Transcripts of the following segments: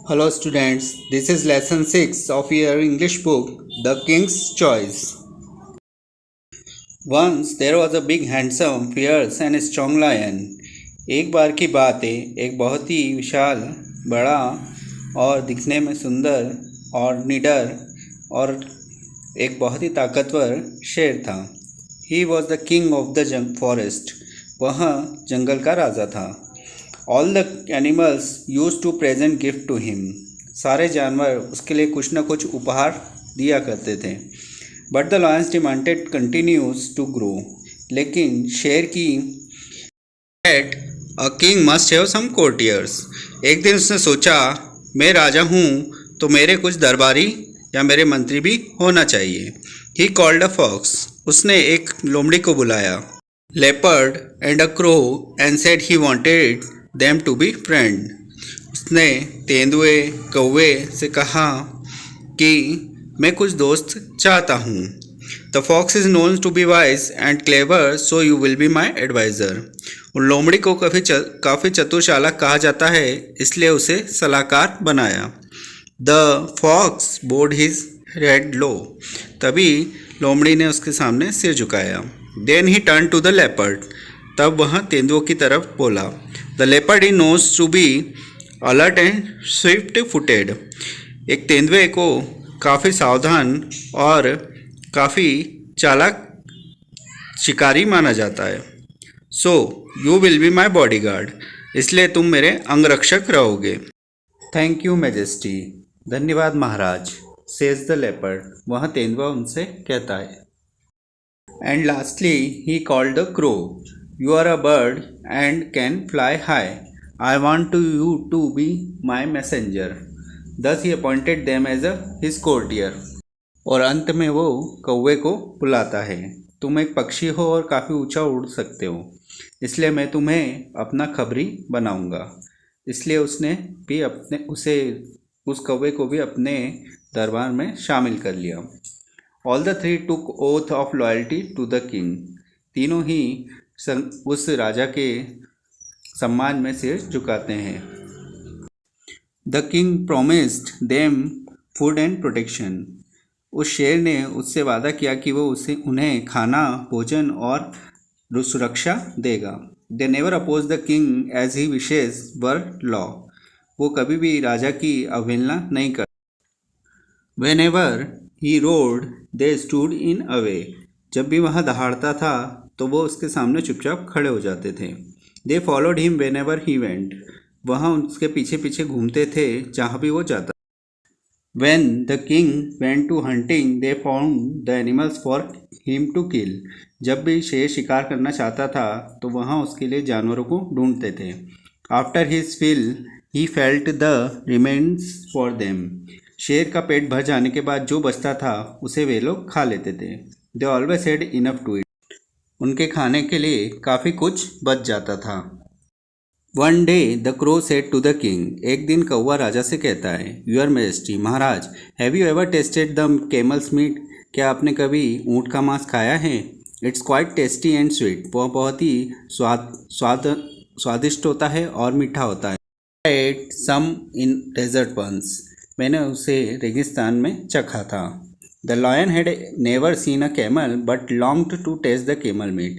Hello students, this is lesson 6 of your English book, The King's Choice. Once there was a big handsome, fierce and strong lion. एक बार की बात है, एक बहुत ही विशाल, बड़ा और दिखने में सुंदर और निडर और एक बहुत ही ताकतवर शेर था. He was the king of the forest. वह जंगल का राजा था. All the animals used to present gift to him. सारे जानवर उसके लिए कुछ न कुछ उपहार दिया करते थे. But the lions demanded continues to grow. लेकिन शेर की that a king must have some courtiers. एक दिन उसने सोचा मैं राजा हूँ तो मेरे कुछ दरबारी या मेरे मंत्री भी होना चाहिए. He called a fox. उसने एक लोमड़ी को बुलाया. Leopard and a crow and said he wanted them to be friend. उसने तेंदुए कौवे से कहा कि मैं कुछ दोस्त चाहता हूँ. The fox is known to be wise and clever, so you will be my advisor. उन लोमड़ी को काफ़ी चतुर चालाक कहा जाता है, इसलिए उसे सलाहकार बनाया. The fox bowed his head low. तभी लोमड़ी ने उसके सामने सिर झुकाया. Then he turned to the leopard. तब वह तेंदुओं की तरफ बोला. The leopard he knows to be alert and swift-footed. एक तेंदुए को काफ़ी सावधान और काफ़ी चालाक शिकारी माना जाता है. So you will be my bodyguard. इसलिए तुम मेरे अंगरक्षक रहोगे. Thank you majesty. धन्यवाद महाराज. Says the leopard. वह तेंदुआ उनसे कहता है. And lastly he called the crow. You are a bird and can fly high. I want you to be my messenger. Thus he appointed them as his courtier. और अंत में वो कौवे को बुलाता है. तुम एक पक्षी हो और काफ़ी ऊंचा उड़ सकते हो, इसलिए मैं तुम्हें अपना खबरी बनाऊंगा. इसलिए उसने भी उस कौवे को भी अपने दरबार में शामिल कर लिया. All the three took oath of loyalty to the king. तीनों ही उस राजा के सम्मान में सिर झुकाते हैं. The king promised them food and protection. उस शेर ने उससे वादा किया कि वो उन्हें खाना, भोजन और सुरक्षा देगा. They never opposed the king as he wishes were law. वो कभी भी राजा की अवहेलना नहीं करते. Whenever he rode, they stood in a way. जब भी वह दहाड़ता था तो वो उसके सामने चुपचाप खड़े हो जाते थे. They followed him whenever he went. वह उसके पीछे पीछे घूमते थे जहाँ भी वो जाता. When the king went to hunting, they found the animals for him to kill. जब भी शेर शिकार करना चाहता था तो वहाँ उसके लिए जानवरों को ढूंढते थे. After his fill, he felt the remains for them. शेर का पेट भर जाने के बाद जो बचता था उसे वे लोग खा लेते थे. They always had enough to eat. उनके खाने के लिए काफ़ी कुछ बच जाता था. One day the crow said to the king. एक दिन कौवा राजा से कहता है, Your Majesty, Maharaj, have you ever tasted the camel's meat? क्या आपने कभी ऊँट का मांस खाया है? It's quite tasty and sweet. वह बहुत ही स्वादिष्ट होता है और मीठा होता है. I ate some in desert once. मैंने उसे रेगिस्तान में चखा था. The lion had never seen a camel but longed to taste the camel meat.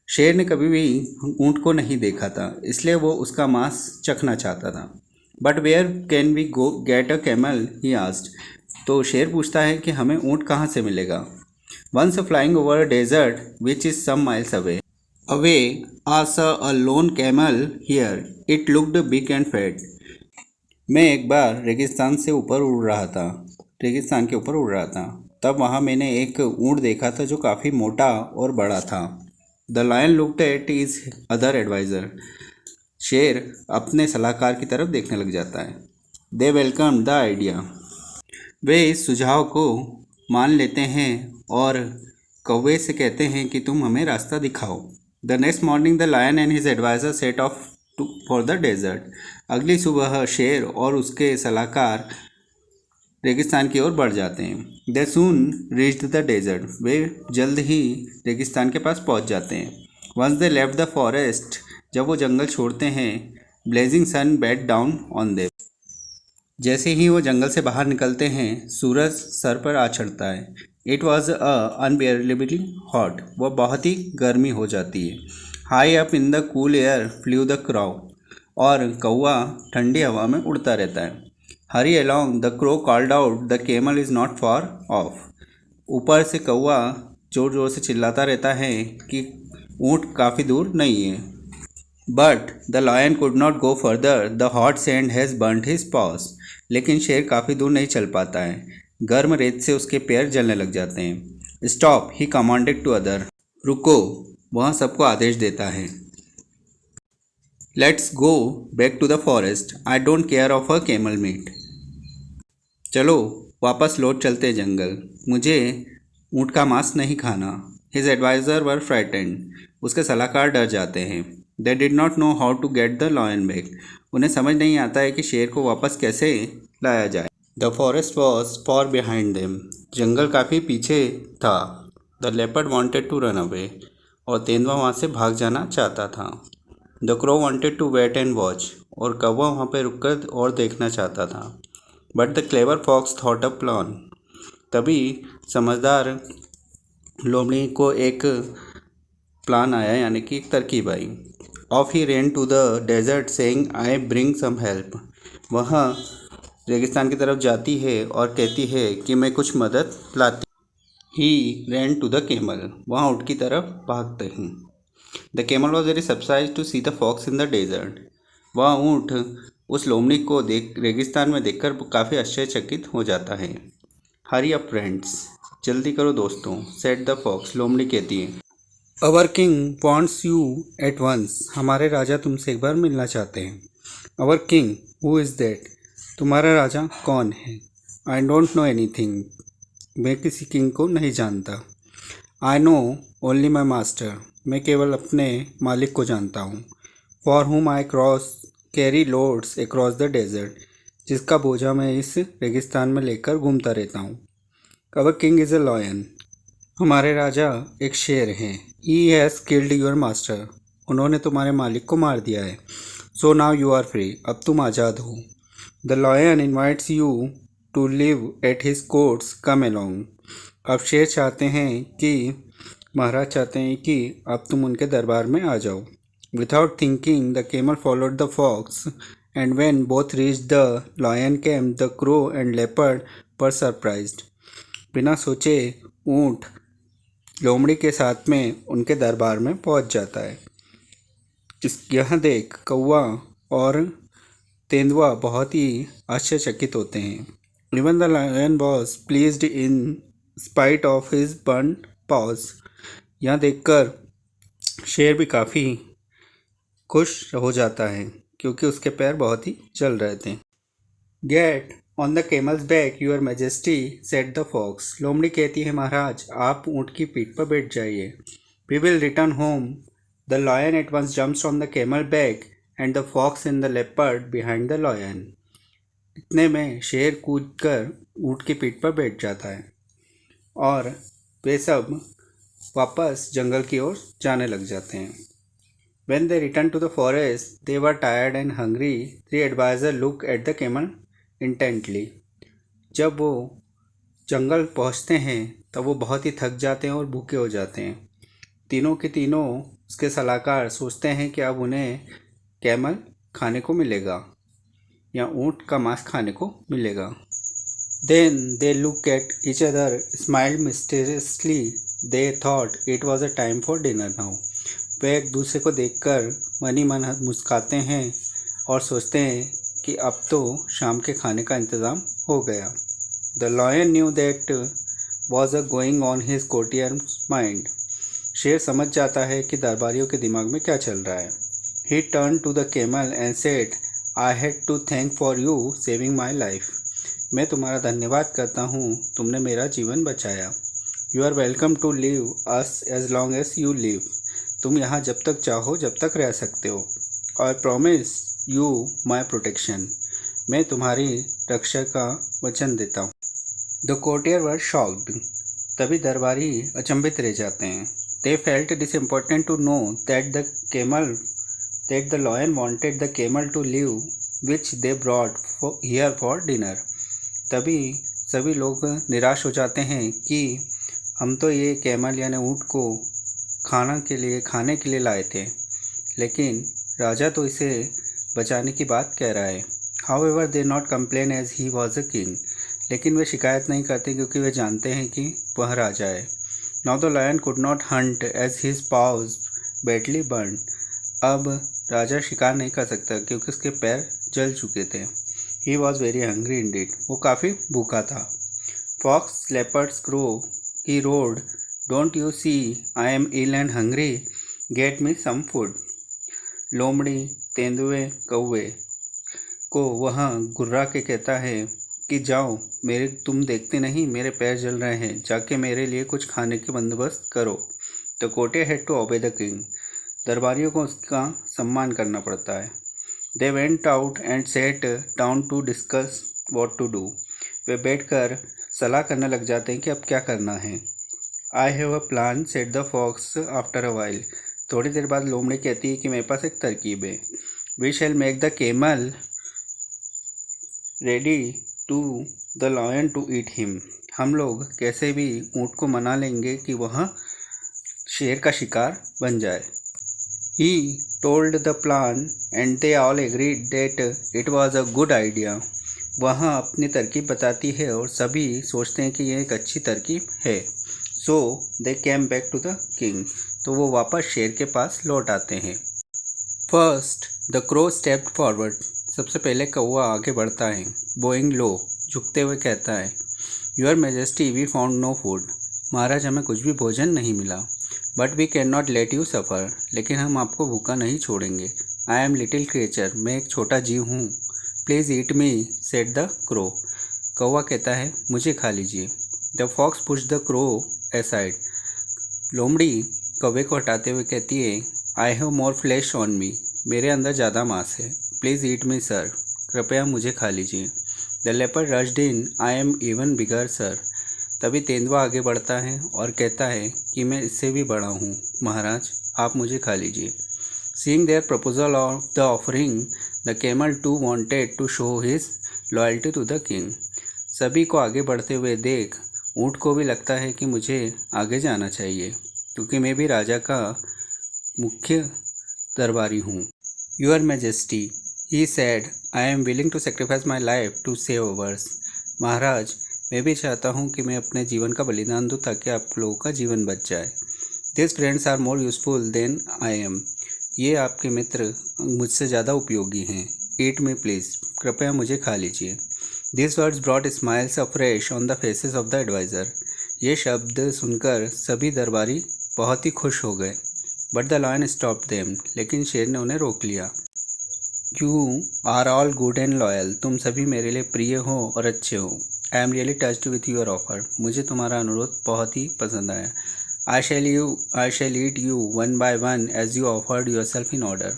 शेर ने कभी भी ऊँट को नहीं देखा था, इसलिए वो उसका मांस चखना चाहता था. But where can we go get a camel? he asked. तो शेर पूछता है कि हमें ऊँट कहाँ से मिलेगा. Once flying over a desert which is some miles away. I saw a lone camel here. It looked big and fat. मैं एक बार रेगिस्तान के ऊपर उड़ रहा था. तब वहाँ मैंने एक ऊँट देखा था जो काफ़ी मोटा और बड़ा था. The lion looked at his other adviser. शेर अपने सलाहकार की तरफ देखने लग जाता है. They welcome the idea. वे इस सुझाव को मान लेते हैं और कौवे से कहते हैं कि तुम हमें रास्ता दिखाओ. The next morning the lion and his adviser set off for the desert. अगली सुबह शेर और उसके सलाहकार रेगिस्तान की ओर बढ़ जाते हैं. They soon reached the desert. वे जल्द ही रेगिस्तान के पास पहुंच जाते हैं. Once they left the forest. जब वो जंगल छोड़ते हैं, blazing sun beat down on them. जैसे ही वो जंगल से बाहर निकलते हैं सूरज सर पर आ चढ़ता है। इट वॉज अनबियरेबली हॉट, वह बहुत ही गर्मी हो जाती है। High up in the cool air flew the crow, और कौवा ठंडी हवा में उड़ता रहता है। Hurry along the crow called out the camel is not far off, ऊपर से कौवा जोर जोर से चिल्लाता रहता है कि ऊँट काफ़ी दूर नहीं है। But the lion could not go further, the hot sand has burned his paws, लेकिन शेर काफ़ी दूर नहीं चल पाता है, गर्म रेत से उसके पैर जलने लग जाते हैं। Stop, he commanded to other, रुको, वह सबको आदेश देता है। Let's go back to the forest, I don't care of a camel meat, चलो वापस लौट चलते जंगल, मुझे ऊँट का मांस नहीं खाना। हिज एडवाइज़र वर फ्राइटेंड, उसके सलाहकार डर जाते हैं। They did not know how to get the lion back, उन्हें समझ नहीं आता है कि शेर को वापस कैसे लाया जाए। The forest was far behind them, जंगल काफ़ी पीछे था। The leopard wanted to run away, और तेंदुआ वहाँ से भाग जाना चाहता था। The crow wanted to wait and watch, और कौवा वहाँ पर रुककर और देखना चाहता था। But the clever fox thought a plan, तभी समझदार लोमड़ी को एक प्लान आया, यानी कि एक तरकीब आई। Off he ran to the desert saying I bring some help, वह रेगिस्तान की तरफ जाती है और कहती है कि मैं कुछ मदद लाती। He ran to the camel, वहाँ ऊँट की तरफ भागते हैं। The camel was very surprise to see the fox in the desert, वह ऊँट उस लोमड़ी को रेगिस्तान में देखकर काफ़ी आश्चर्यचकित हो जाता है। हरी अप फ्रेंड्स, जल्दी करो दोस्तों, सेट द फॉक्स, लोमड़ी कहती है। Our king wants you at once, हमारे राजा तुमसे एक बार मिलना चाहते हैं। Our king, who is that, तुम्हारा राजा कौन है। आई डोंट नो एनीथिंग, मैं किसी किंग को नहीं जानता। I know only my master, मैं केवल अपने मालिक को जानता हूँ। For whom I carry loads across the desert, जिसका बोझा मैं इस रेगिस्तान में लेकर घूमता रहता हूँ। Our king is a lion, हमारे राजा एक शेर हैं। He has killed your master, उन्होंने तुम्हारे मालिक को मार दिया है। So now you are free, अब तुम आज़ाद हो। The lion invites you to live at his courts, come along, अब शेर चाहते हैं कि महाराज चाहते हैं कि अब तुम उनके दरबार में आ जाओ। Without thinking the camel followed the fox, and when both reach the lion camp the crow and leopard were surprised, बिना सोचे ऊँट लोमड़ी के साथ में उनके दरबार में पहुंच जाता है। यह देख कौवा और तेंदुआ बहुत ही आश्चर्यचकित होते हैं। Even the lion was pleased in spite of his burn paws, यह देखकर शेर भी काफ़ी खुश हो जाता है क्योंकि उसके पैर बहुत ही जल रहे थे। Get on the camel's back your majesty, said the fox, लोमड़ी कहती है महाराज आप ऊँट की पीठ पर बैठ जाइए। We will return home, the lion at once jumps on the camel back and the fox in the leopard behind the lion, इतने में शेर कूदकर ऊँट की पीठ पर बैठ जाता है और वे सब वापस जंगल की ओर जाने लग जाते हैं। When they returned to the forest, they were tired and hungry. The advisor looked at the camel intently. जब वो जंगल पहुंचते हैं तब वो बहुत ही थक जाते हैं और भूखे हो जाते हैं। तीनों के तीनों उसके सलाहकार सोचते हैं कि अब उन्हें कैमल खाने को मिलेगा या ऊँट का मांस खाने को मिलेगा। Then they looked at each other, smiled mysteriously. They thought it was a time for dinner now. वे एक दूसरे को देखकर मन ही मन मुस्कुराते हैं और सोचते हैं कि अब तो शाम के खाने का इंतज़ाम हो गया। The lion knew that was a going on his courtiers mind, शेर समझ जाता है कि दरबारियों के दिमाग में क्या चल रहा है। He turn to the camel and said I had to thank for you saving my life, मैं तुम्हारा धन्यवाद करता हूँ, तुमने मेरा जीवन बचाया। You are welcome to live us as long as you live, तुम यहाँ जब तक चाहो जब तक रह सकते हो। और प्रॉमिस यू माई प्रोटेक्शन, मैं तुम्हारी रक्षा का वचन देता हूँ। द कोर्टियर वर शॉक्ड, तभी दरबारी अचंभित रह जाते हैं। They felt it is important to know that the lion wanted the camel to live which they brought here for dinner. तभी सभी लोग निराश हो जाते हैं कि हम तो ये कैमल यानी ऊँट को खाने के लिए लाए थे, लेकिन राजा तो इसे बचाने की बात कह रहा है। However, they not complain as he was a king. लेकिन वे शिकायत नहीं करते क्योंकि वे जानते हैं कि वह राजा है। Now the lion could not hunt as his paws badly burned. अब राजा शिकार नहीं कर सकता क्योंकि उसके पैर जल चुके थे। He was very hungry indeed. वो काफ़ी भूखा था। Fox, leopards, crow, he roared, "Don't you see I am ill and hungry? Get me some food." लोमड़ी, तेंदुए, कौवे को वह गुर्रा के कहता है कि जाओ, तुम देखते नहीं मेरे पैर जल रहे हैं, जाके मेरे लिए कुछ खाने के बंदोबस्त करो। The courtier had to obey the king. दरबारियों को उसका सम्मान करना पड़ता है। They went out and sat down to discuss what to do. वे बैठकर सलाह करने लग जाते हैं कि अब क्या करना है। I have a plan, said the fox after a while. थोड़ी देर बाद लोमड़ी कहती है कि मेरे पास एक तरकीब है। We shall make the camel ready to the lion to eat him. हम लोग कैसे भी ऊँट को मना लेंगे कि वह शेर का शिकार बन जाए। He told the plan and they all agreed that it was a good idea. वह अपनी तरकीब बताती है और सभी सोचते हैं कि यह एक अच्छी तरकीब है। So they came back to the king. तो वो वापस शेर के पास लौट आते हैं। First the crow stepped forward. सबसे पहले कौवा आगे बढ़ता है। बोइंग लो, झुकते हुए कहता है, your majesty we found no food. महाराज, हमें कुछ भी भोजन नहीं मिला। But we can not let you suffer. लेकिन हम आपको भूखा नहीं छोड़ेंगे। I am little creature. मैं एक छोटा जीव हूँ। Please eat me, said the crow. कौवा कहता है, मुझे खा लीजिए। The fox push the crow aside. लोमड़ी कौवे को हटाते हुए कहती है, I have more flesh on मी. मेरे अंदर ज़्यादा मांस है। Please eat me sir. कृपया मुझे खा लीजिए। The leopard rushed in, I am even bigger sir. तभी तेंदुआ आगे बढ़ता है और कहता है कि मैं इससे भी बड़ा हूँ महाराज, आप मुझे खा लीजिए। Seeing their proposal of the offering, the camel too wanted to show his loyalty to the king. सभी को आगे बढ़ते हुए देख ऊँट को भी लगता है कि मुझे आगे जाना चाहिए क्योंकि मैं भी राजा का मुख्य दरबारी हूँ। Your majesty, he said, I am willing to sacrifice my life to save ours. महाराज, मैं भी चाहता हूँ कि मैं अपने जीवन का बलिदान दूँ ताकि आप लोगों का जीवन बच जाए। This friends are more useful than I am. ये आपके मित्र मुझसे ज़्यादा उपयोगी हैं। Eat me please. कृपया मुझे खा लीजिए. This words brought smiles afresh on the faces of the adviser. ये शब्द सुनकर सभी दरबारी बहुत ही खुश हो गए। But the lion stopped them. लेकिन शेर ने उन्हें रोक लिया। You are all good and loyal. तुम सभी मेरे लिए प्रिय हो और अच्छे हो। I am really touched with your offer. मुझे तुम्हारा अनुरोध बहुत ही पसंद आया। I shall eat you one by one as you offered yourself in order.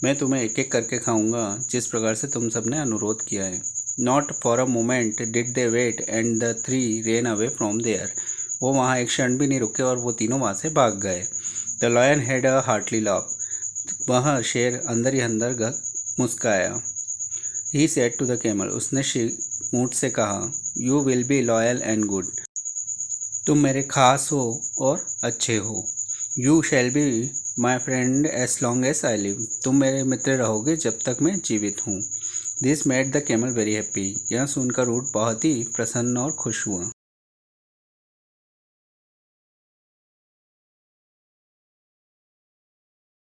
मैं तुम्हें एक एक करके खाऊंगा जिस प्रकार से तुम सबने अनुरोध किया है। Not for a moment did they wait and the three ran away from there. वो वहाँ एक क्षण भी नहीं रुके और वो तीनों वहाँ से भाग गए। The lion had a heartily laugh. वह शेर अंदर ही अंदर मुस्काया। He said to the camel. उसने ऊँट से कहा, you will be loyal and good. तुम मेरे खास हो और अच्छे हो। You shall be my friend as long as I live. तुम मेरे मित्र रहोगे जब तक मैं जीवित हूँ. This made the camel very happy. यह सुनकर ऊँट बहुत ही प्रसन्न और खुश हुआ।